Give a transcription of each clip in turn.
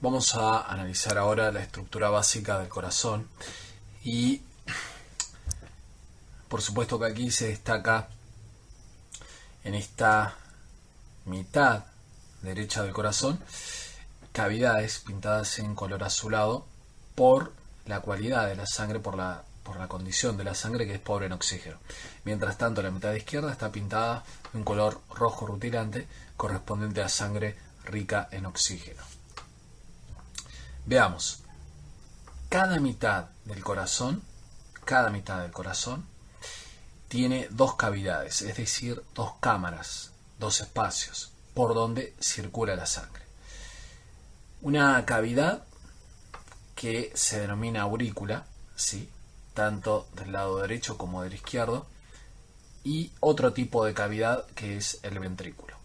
Vamos a analizar ahora la estructura básica del corazón y por supuesto que aquí se destaca en esta mitad derecha del corazón cavidades pintadas en color azulado por la cualidad de la sangre, por la condición de la sangre que es pobre en oxígeno. Mientras tanto la mitad izquierda está pintada de un color rojo rutilante correspondiente a sangre rica en oxígeno. Veamos, cada mitad del corazón tiene dos cavidades, es decir, dos cámaras, dos espacios por donde circula la sangre. Una cavidad que se denomina aurícula, ¿sí?, tanto del lado derecho como del izquierdo, y otro tipo de cavidad que es el ventrículo.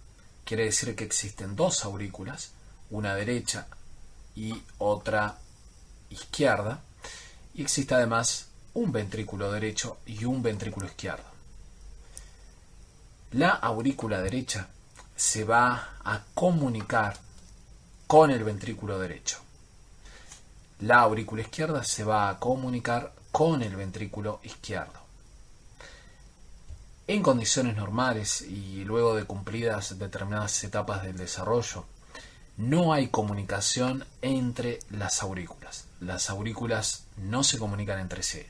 Quiere decir que existen dos aurículas, una derecha y otra izquierda, y existe además un ventrículo derecho y un ventrículo izquierdo. La aurícula derecha se va a comunicar con el ventrículo derecho. La aurícula izquierda se va a comunicar con el ventrículo izquierdo. En condiciones normales y luego de cumplidas determinadas etapas del desarrollo, no hay comunicación entre las aurículas. Las aurículas no se comunican entre sí.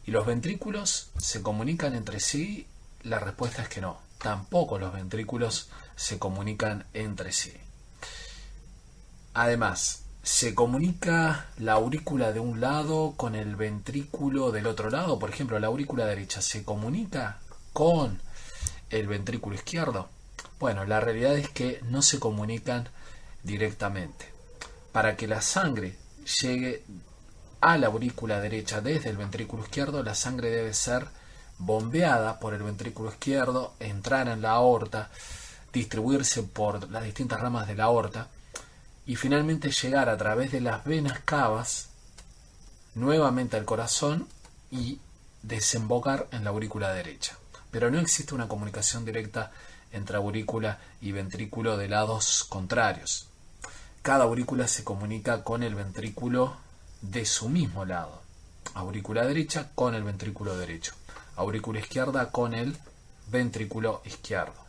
¿Y los ventrículos se comunican entre sí? La respuesta es que no. Tampoco los ventrículos se comunican entre sí. Además, ¿se comunica la aurícula de un lado con el ventrículo del otro lado? Por ejemplo, la aurícula derecha ¿se comunica con el ventrículo izquierdo? Bueno, la realidad es que no se comunican directamente. Para que la sangre llegue a la aurícula derecha desde el ventrículo izquierdo, la sangre debe ser bombeada por el ventrículo izquierdo, entrar en la aorta, distribuirse por las distintas ramas de la aorta y finalmente llegar a través de las venas cavas nuevamente al corazón y desembocar en la aurícula derecha. Pero no existe una comunicación directa entre aurícula y ventrículo de lados contrarios. Cada aurícula se comunica con el ventrículo de su mismo lado. Aurícula derecha con el ventrículo derecho. Aurícula izquierda con el ventrículo izquierdo.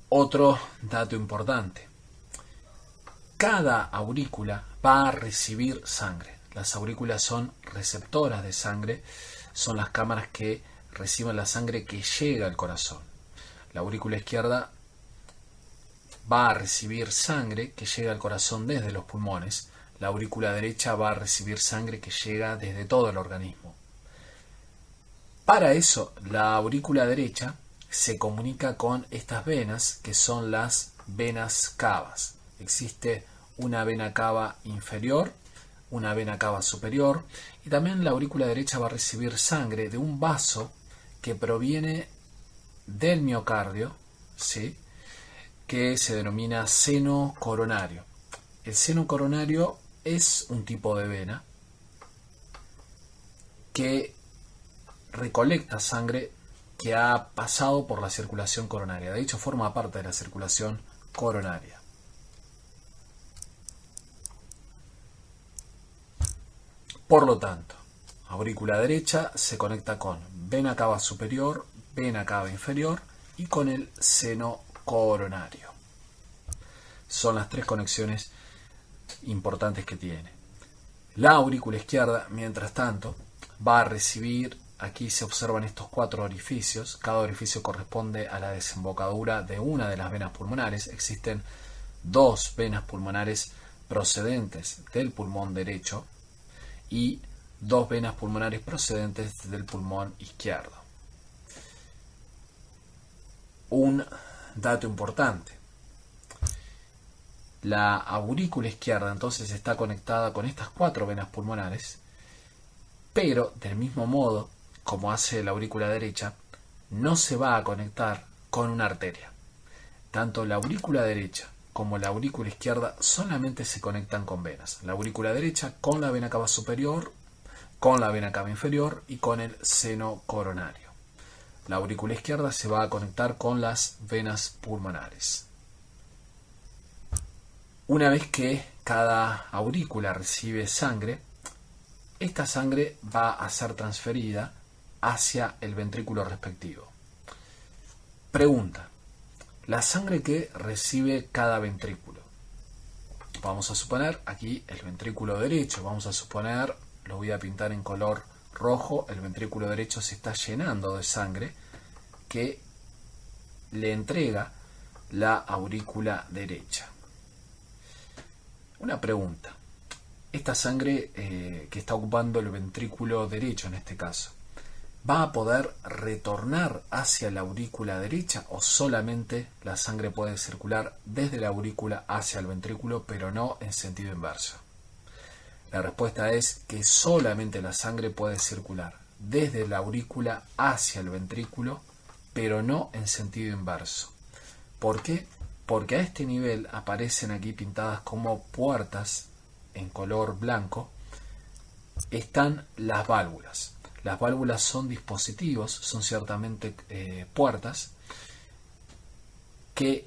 Otro dato importante. Cada aurícula va a recibir sangre. Las aurículas son receptoras de sangre, son las cámaras que reciben la sangre que llega al corazón. La aurícula izquierda va a recibir sangre que llega al corazón desde los pulmones. La aurícula derecha va a recibir sangre que llega desde todo el organismo. Para eso, la aurícula derecha se comunica con estas venas que son las venas cavas. Existe una vena cava inferior, una vena cava superior, y también la aurícula derecha va a recibir sangre de un vaso que proviene del miocardio, ¿sí?, que se denomina seno coronario. El seno coronario es un tipo de vena que recolecta sangre que ha pasado por la circulación coronaria. De hecho, forma parte de la circulación coronaria. Por lo tanto, aurícula derecha se conecta con vena cava superior, vena cava inferior y con el seno coronario. Son las tres conexiones importantes que tiene. La aurícula izquierda, mientras tanto, va a recibir, aquí se observan estos 4 orificios, cada orificio corresponde a la desembocadura de una de las venas pulmonares. Existen 2 venas pulmonares procedentes del pulmón derecho y 2 venas pulmonares procedentes del pulmón izquierdo. Un dato importante. La aurícula izquierda entonces está conectada con estas 4 venas pulmonares, pero del mismo modo como hace la aurícula derecha, no se va a conectar con una arteria. Tanto la aurícula derecha como la aurícula izquierda solamente se conectan con venas. La aurícula derecha con la vena cava superior, con la vena cava inferior y con el seno coronario. La aurícula izquierda se va a conectar con las venas pulmonares. Una vez que cada aurícula recibe sangre, esta sangre va a ser transferida hacia el ventrículo respectivo. Pregunta: la sangre que recibe cada ventrículo. Vamos a suponer aquí el ventrículo derecho, vamos a suponer, lo voy a pintar en color rojo, el ventrículo derecho se está llenando de sangre que le entrega la aurícula derecha. Una pregunta: esta sangre que está ocupando el ventrículo derecho en este caso, ¿va a poder retornar hacia la aurícula derecha o solamente la sangre puede circular desde la aurícula hacia el ventrículo pero no en sentido inverso? La respuesta es que solamente la sangre puede circular desde la aurícula hacia el ventrículo pero no en sentido inverso. ¿Por qué? Porque a este nivel aparecen aquí pintadas como puertas en color blanco, están las válvulas. Las válvulas son dispositivos, son ciertamente puertas que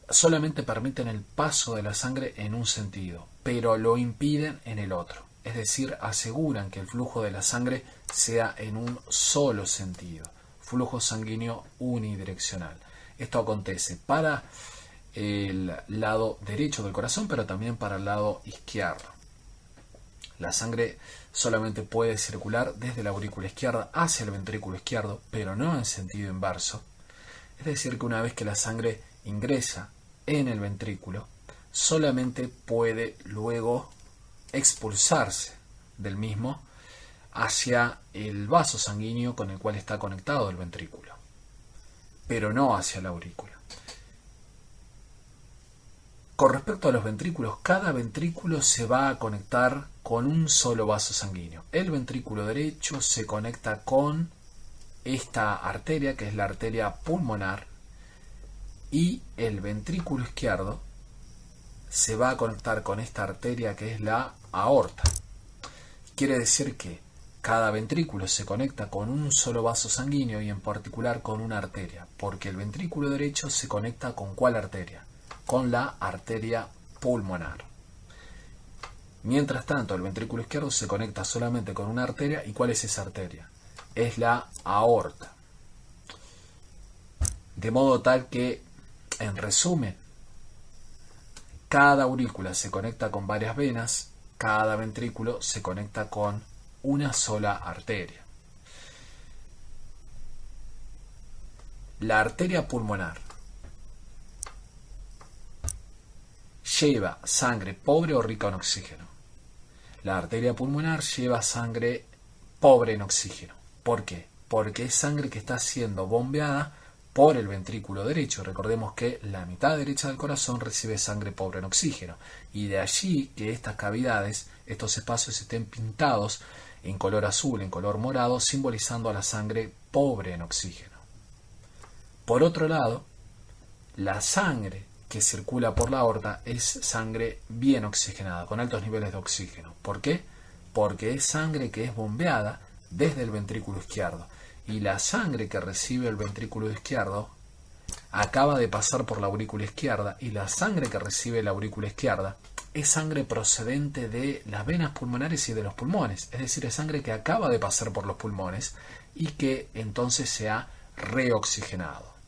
solamente permiten el paso de la sangre en un sentido, pero lo impiden en el otro. Es decir, aseguran que el flujo de la sangre sea en un solo sentido, flujo sanguíneo unidireccional. Esto acontece para el lado derecho del corazón, pero también para el lado izquierdo. La sangre solamente puede circular desde la aurícula izquierda hacia el ventrículo izquierdo, pero no en sentido inverso. Es decir, que una vez que la sangre ingresa en el ventrículo, solamente puede luego expulsarse del mismo hacia el vaso sanguíneo con el cual está conectado el ventrículo, pero no hacia la aurícula. Con respecto a los ventrículos, cada ventrículo se va a conectar con un solo vaso sanguíneo. El ventrículo derecho se conecta con esta arteria, que es la arteria pulmonar, y el ventrículo izquierdo se va a conectar con esta arteria, que es la aorta. Quiere decir que cada ventrículo se conecta con un solo vaso sanguíneo y en particular con una arteria, porque el ventrículo derecho se conecta con ¿cuál arteria? Con la arteria pulmonar. Mientras tanto, el ventrículo izquierdo se conecta solamente con una arteria. ¿Y cuál es esa arteria? Es la aorta. De modo tal que, en resumen, cada aurícula se conecta con varias venas, cada ventrículo se conecta con una sola arteria. La arteria pulmonar lleva sangre pobre o rica en oxígeno. La arteria pulmonar lleva sangre pobre en oxígeno. ¿Por qué? Porque es sangre que está siendo bombeada por el ventrículo derecho. Recordemos que la mitad derecha del corazón recibe sangre pobre en oxígeno. Y de allí que estas cavidades, estos espacios estén pintados en color azul, en color morado, simbolizando a la sangre pobre en oxígeno. Por otro lado, la sangre que circula por la aorta es sangre bien oxigenada, con altos niveles de oxígeno. ¿Por qué? Porque es sangre que es bombeada desde el ventrículo izquierdo. Y la sangre que recibe el ventrículo izquierdo acaba de pasar por la aurícula izquierda, y la sangre que recibe la aurícula izquierda es sangre procedente de las venas pulmonares y de los pulmones. Es decir, es sangre que acaba de pasar por los pulmones y que entonces se ha reoxigenado.